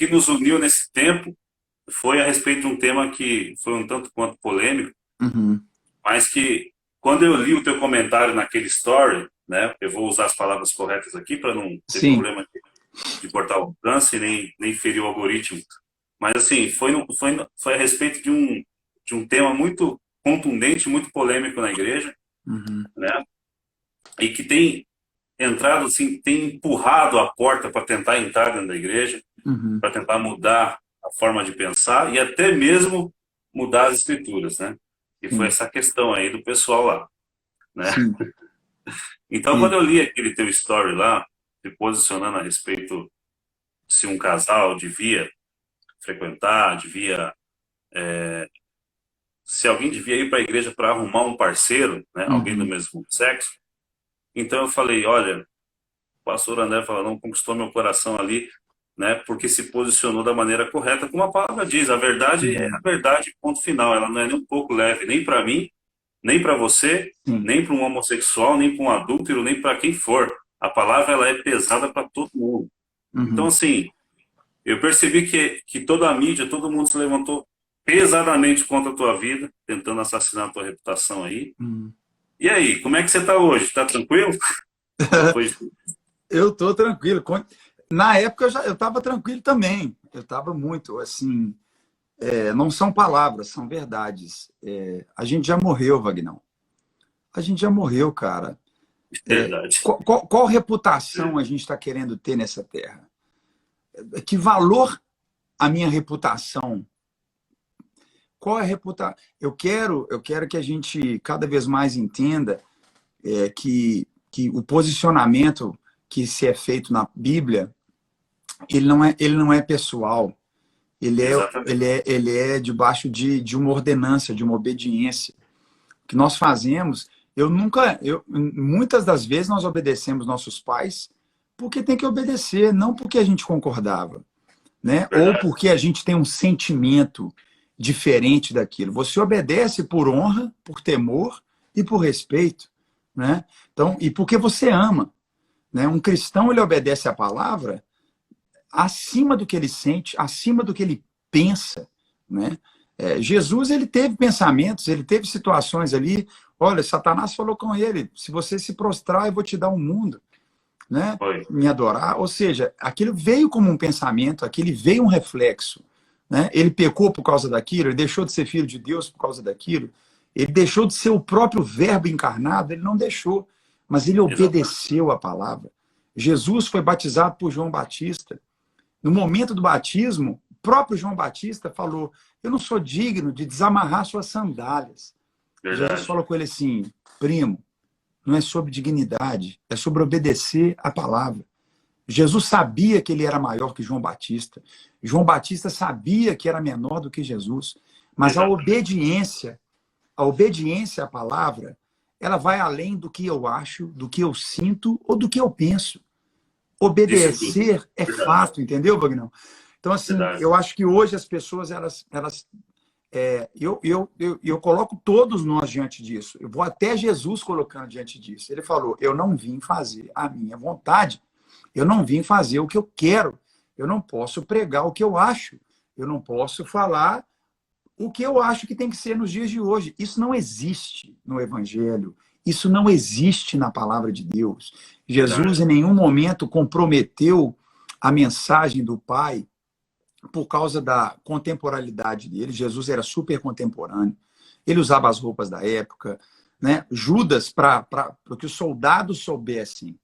que nos uniu nesse tempo foi a respeito de um tema que foi um tanto quanto polêmico, Uhum. mas que quando eu li o teu comentário naquele story, né, eu vou usar as palavras corretas aqui para não ter Sim, problema de cortar o alcance nem ferir o algoritmo, mas assim, foi a respeito de um tema muito contundente, muito polêmico na igreja, uhum. né, e que tem entrado, assim, tem empurrado a porta para tentar entrar dentro da igreja, Uhum. para tentar mudar a forma de pensar e até mesmo mudar as escrituras, né? E foi Sim, essa questão aí do pessoal lá, né? sim. Então, quando E, eu li aquele teu story lá, se posicionando a respeito se um casal devia frequentar, devia, se alguém devia ir para a igreja para arrumar um parceiro, né? Alguém do uhum. mesmo sexo. Então eu falei, olha, o pastor André falou, não conquistou meu coração ali, né? Porque se posicionou da maneira correta, como a palavra diz. A verdade é a Uhum. verdade, ponto final. Ela não é nem um pouco leve, nem para mim, nem para você, Sim. nem para um homossexual, nem para um adúltero, nem para quem for. A palavra ela é pesada para todo mundo. Então, Uhum. assim, eu percebi que toda a mídia, todo mundo se levantou pesadamente contra a tua vida, tentando assassinar a tua reputação aí. Uhum. E aí, como é que você está hoje? Está tranquilo? Depois. Eu tô tranquilo. Na época eu estava tranquilo também. Eu estava muito assim. Não são palavras, são verdades. A gente já morreu, Vagnão. A gente já morreu, cara. Verdade. Qual reputação a gente está querendo ter nessa terra? Que valor a minha reputação? Qual é a reputação? Eu quero que a gente cada vez mais entenda que o posicionamento que se é feito na Bíblia, ele não é pessoal. Ele é, ele Exatamente. é, ele é debaixo de uma ordenança, de uma obediência. O que nós fazemos, muitas das vezes nós obedecemos nossos pais porque tem que obedecer, não porque a gente concordava, né? Ou Verdade. porque a gente tem um sentimento diferente daquilo. Você obedece por honra, por temor e por respeito, né? Então, e porque você ama, né? Um cristão ele obedece a palavra acima do que ele sente, acima do que ele pensa, né? Jesus ele teve pensamentos, ele teve situações ali. Olha, Satanás falou com ele: se você se prostrar, eu vou te dar um mundo, né? Foi. Me adorar. Ou seja, aquilo veio como um pensamento, aquele veio um reflexo, né? Ele pecou por causa daquilo, ele deixou de ser filho de Deus por causa daquilo, ele deixou de ser o próprio Verbo encarnado, ele não deixou, mas ele Exatamente. obedeceu a palavra. Jesus foi batizado por João Batista. No momento do batismo, o próprio João Batista falou: eu não sou digno de desamarrar suas sandálias. Jesus Verdade. falou com ele assim: primo, não é sobre dignidade, é sobre obedecer a palavra. Jesus sabia que ele era maior que João Batista. João Batista sabia que era menor do que Jesus. Mas Exatamente. a obediência à palavra, ela vai além do que eu acho, do que eu sinto ou do que eu penso. Disse tudo. Obedecer é Verdade. fato, entendeu, Wagner? Então, assim, Verdade. eu acho que hoje as pessoas, eu coloco todos nós diante disso. Eu vou até Jesus colocando diante disso. Ele falou: eu não vim fazer a minha vontade, eu não vim fazer o que eu quero, eu não posso pregar o que eu acho, eu não posso falar o que eu acho que tem que ser nos dias de hoje. Isso não existe no Evangelho, isso não existe na palavra de Deus. Jesus Verdade. em nenhum momento comprometeu a mensagem do Pai por causa da contemporaneidade dele. Jesus era super contemporâneo, ele usava as roupas da época, né? Judas, para que os soldados soubessem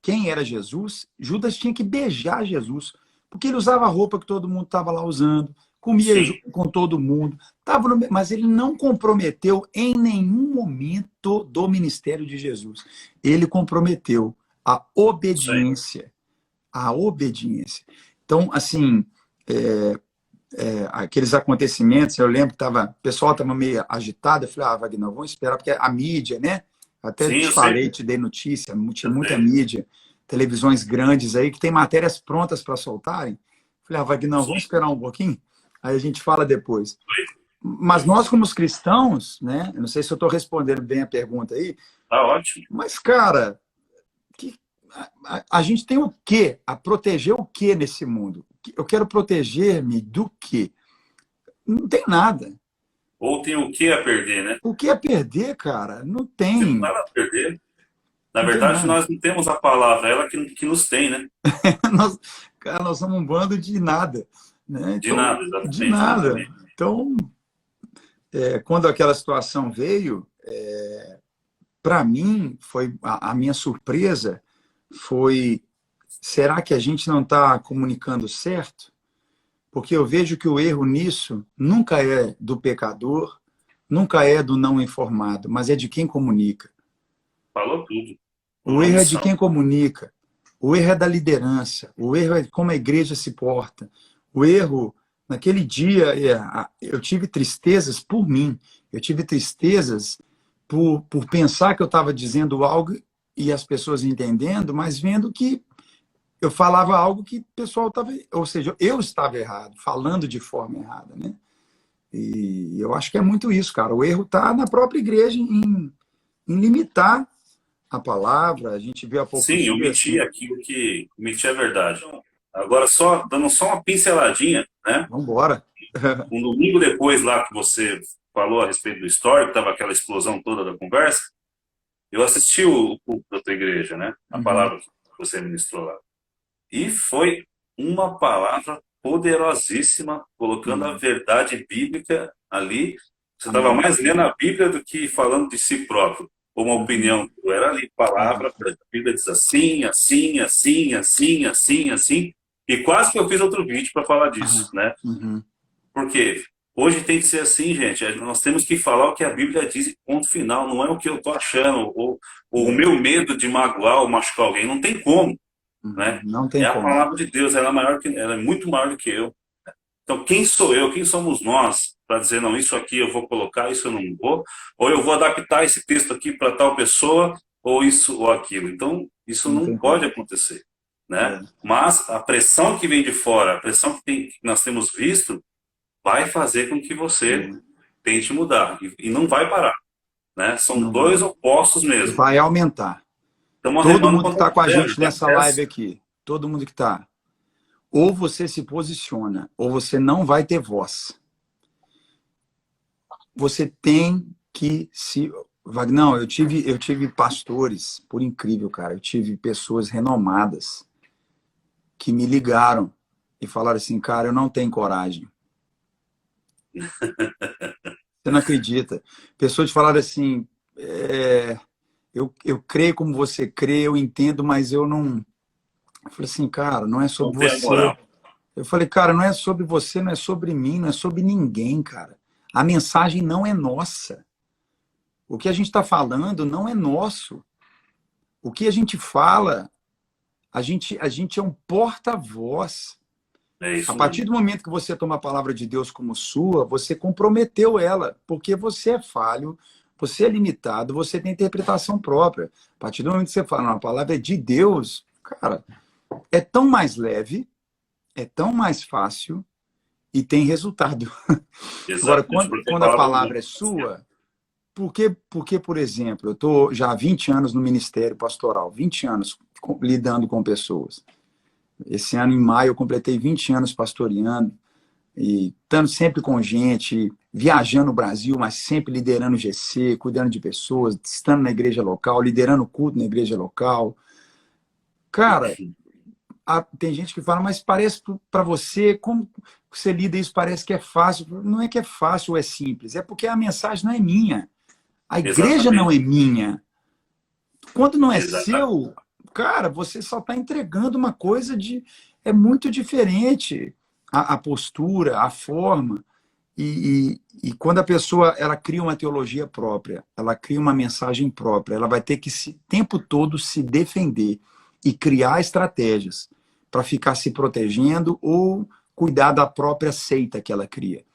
quem era Jesus, Judas tinha que beijar Jesus, porque ele usava a roupa que todo mundo estava lá usando, comia Sim. com todo mundo, mas ele não comprometeu em nenhum momento do ministério de Jesus. Ele comprometeu a Isso aí. obediência, a obediência. Então, assim, aqueles acontecimentos, eu lembro que o pessoal estava meio agitado, eu falei: Wagner, vamos esperar, porque a mídia, né? Até Sim, te eu sei. falei, te dei notícia, tinha Eu muita sei. mídia, televisões grandes aí que tem matérias prontas para soltarem. Eu falei: Wagner, vamos Sim. esperar um pouquinho, aí a gente fala depois. Mas nós, como os cristãos, né? Eu não sei se eu estou respondendo bem a pergunta aí, Tá ótimo. mas, cara, que, a gente tem o quê? A proteger o quê nesse mundo? eu quero proteger-me do quê? Não tem nada. Ou tem o que a perder, né? O que é perder, cara? Não Não tem tem. nada a perder. Na Não tem verdade, nada. nós não temos a palavra, ela que nos tem, né? Nós, cara, nós somos um bando de nada. Né? De Então, nada, de exatamente, nada. exatamente. Então, quando aquela situação veio, para mim, foi a minha surpresa foi, será que a gente não está comunicando certo? Porque eu vejo que o erro nisso nunca é do pecador, nunca é do não informado, mas é de quem comunica. Falou tudo. O Uma erro é de missão. quem comunica. O erro é da liderança. O erro é como a igreja se porta. O erro, naquele dia, eu tive tristezas por mim. Eu tive tristezas por pensar que eu estava dizendo algo e as pessoas entendendo, mas vendo que eu falava algo que o pessoal estava, ou seja, eu estava errado, falando de forma errada, né? E eu acho que é muito isso, cara. O erro está na própria igreja em limitar a palavra. A gente viu há poucos Sim, dias, omiti né? aquilo que omiti a verdade. Agora, só dando só uma pinceladinha, né? Vamos embora. Um domingo depois lá que você falou a respeito do histórico, estava aquela explosão toda da conversa, eu assisti o culto da tua igreja, né? A Uhum, palavra que você ministrou lá. E foi uma palavra poderosíssima, colocando a uhum. verdade bíblica ali. Você estava Amém. mais lendo a Bíblia do que falando de si próprio, como uma Uhum, opinião. Era ali palavra, a Bíblia diz assim, assim, assim, assim, assim, assim. E quase que eu fiz outro vídeo para falar uhum, disso, né? uhum. Porque hoje tem que ser assim, gente. Nós temos que falar o que a Bíblia diz e ponto final. Não é o que eu estou achando, ou o meu medo de magoar ou machucar alguém. Não tem como, Uhum. né? Não É tem a como. palavra de Deus, ela é muito maior do que eu. Então, quem sou eu? Quem somos nós para dizer, não, isso aqui eu vou colocar, isso eu não vou, ou eu vou adaptar esse texto aqui para tal pessoa, ou isso ou aquilo. Então, isso Não não tem pode como. acontecer, né? É, Mas a pressão que vem de fora, a pressão que nós temos visto, vai fazer com que você é. tente mudar e não vai parar, né? São Não dois vai. opostos mesmo. Vai aumentar. Estamos Todo remando mundo que contra está a com a maré, gente está nessa live nessa. aqui, todo mundo que está, ou você se posiciona, ou você não vai ter voz. Você tem que se. Não, eu tive pastores, por incrível, cara, eu tive pessoas renomadas que me ligaram e falaram assim, cara, eu não tenho coragem. Você não acredita. Pessoas falaram assim, eu creio como você crê, eu entendo, mas eu não. Eu falei assim, cara, não é Não sobre tem a você. moral. Eu falei, cara, não é sobre você, não é sobre mim, não é sobre ninguém, cara. A mensagem não é nossa. O que a gente está falando não é nosso. O que a gente fala, a gente é um porta-voz. É A isso partir mesmo. do momento que você toma a palavra de Deus como sua, você comprometeu ela, porque você é falho, você é limitado, você tem interpretação própria. A partir do momento que você fala, não, a palavra é de Deus, cara, é tão mais leve, é tão mais fácil e tem resultado. Agora, Exatamente, quando, porque a quando a palavra palavra muda. é sua, porque, por exemplo, eu estou já há 20 anos no ministério pastoral, 20 anos lidando com pessoas. Esse ano, em maio, eu completei 20 anos pastoreando e estando sempre com gente, viajando o Brasil, mas sempre liderando o GC, cuidando de pessoas, estando na igreja local, liderando o culto na igreja local. Cara, tem gente que fala, mas parece para você, como você lida isso, parece que é fácil. Não é que é fácil ou é simples, é porque a mensagem não é minha. A igreja não Exatamente. é minha. Quando não é Exatamente. seu, cara, você só está entregando uma coisa de. É muito diferente a postura, a forma. E quando a pessoa ela cria uma teologia própria, ela cria uma mensagem própria, ela vai ter que o tempo todo se defender e criar estratégias para ficar se protegendo ou cuidar da própria seita que ela cria.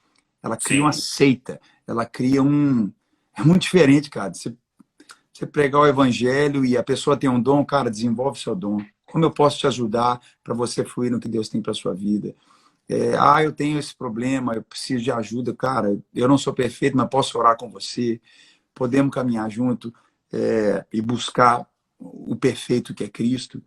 Ela cria uma Sim, seita, ela cria um. É muito diferente, cara. Você pregar o evangelho e a pessoa tem um dom, cara, desenvolve seu dom. Como eu posso te ajudar para você fluir no que Deus tem para sua vida? Eu tenho esse problema, eu preciso de ajuda, cara. Eu não sou perfeito, mas posso orar com você. Podemos caminhar junto e buscar o perfeito que é Cristo.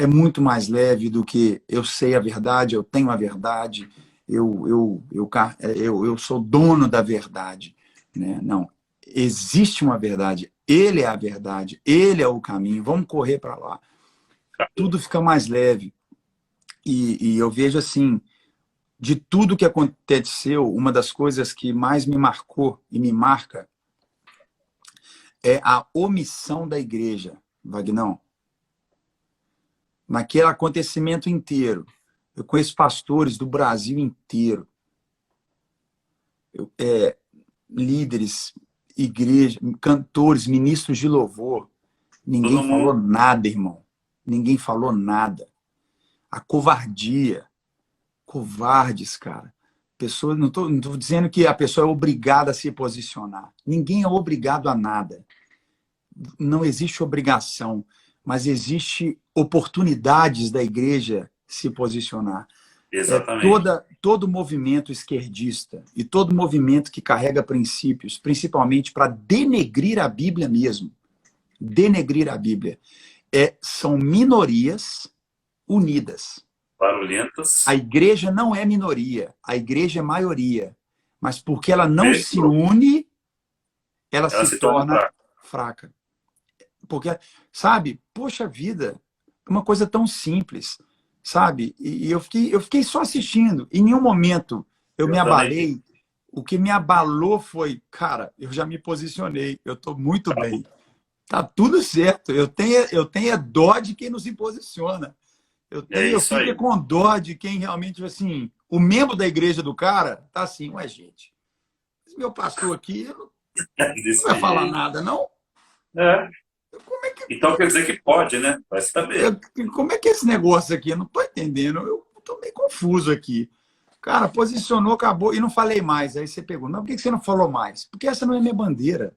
é muito mais leve do que eu sei a verdade, eu tenho a verdade, eu sou dono da verdade. Né? Não, existe uma verdade, ele é a verdade, ele é o caminho, vamos correr para lá. Tudo fica mais leve. E eu vejo assim, de tudo que aconteceu, uma das coisas que mais me marcou e me marca é a omissão da igreja, Vagnão. Naquele acontecimento inteiro. Eu conheço pastores do Brasil inteiro, líderes, igreja, cantores, ministros de louvor. Ninguém falou nada, irmão. Ninguém falou nada. A covardia. Covardes, cara. Pessoa, não estou dizendo que a pessoa é obrigada a se posicionar. Ninguém é obrigado a nada. Não existe obrigação, mas existe oportunidades da igreja se posicionar. Exatamente. Todo movimento esquerdista e todo movimento que carrega princípios, principalmente para denegrir a Bíblia mesmo, denegrir a Bíblia, são minorias unidas. Barulhentas. A igreja não é minoria, a igreja é maioria. Mas porque ela não se une, ela se torna fraca. Porque, sabe, poxa vida, uma coisa tão simples, sabe? E eu fiquei só assistindo. Em nenhum momento eu me abalei. O que me abalou foi, cara, eu já me posicionei, eu estou muito bem. Tá tudo certo. Eu tenho dó de quem não se posiciona. Eu fico com dó de quem realmente, assim, o membro da igreja do cara tá assim, ué, gente, esse meu pastor aqui não vai falar nada, não? Então quer dizer que pode, né? Vai saber. Como é que é esse negócio aqui? Eu não tô entendendo, eu tô meio confuso aqui. Cara, posicionou, acabou, e não falei mais. Aí você pergunta, mas por que você não falou mais? Porque essa não é minha bandeira.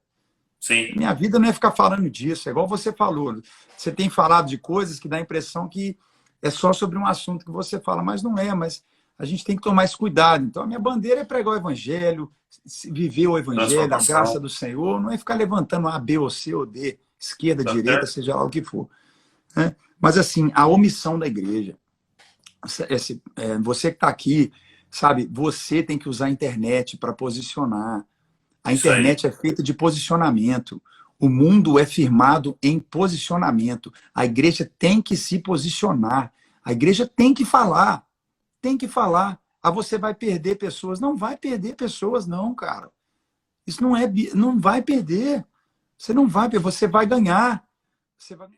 Sim. Minha vida não é ficar falando disso, é igual você falou. Você tem falado de coisas que dá a impressão que é só sobre um assunto que você fala, mas não é, mas a gente tem que tomar esse cuidado. Então, a minha bandeira é pregar o evangelho, viver o evangelho, a graça do Senhor, não é ficar levantando A, B ou C ou D, esquerda, direita, seja lá o que for. Né? Mas, assim, a omissão da igreja. Você que está aqui, sabe, você tem que usar a internet para posicionar. A internet é feita de posicionamento. O mundo é firmado em posicionamento. A igreja tem que se posicionar. A igreja tem que falar. Tem que falar. Ah, você vai perder pessoas. Não vai perder pessoas, não, cara. Isso não vai perder. Você não vai perder. Você vai ganhar. Você vai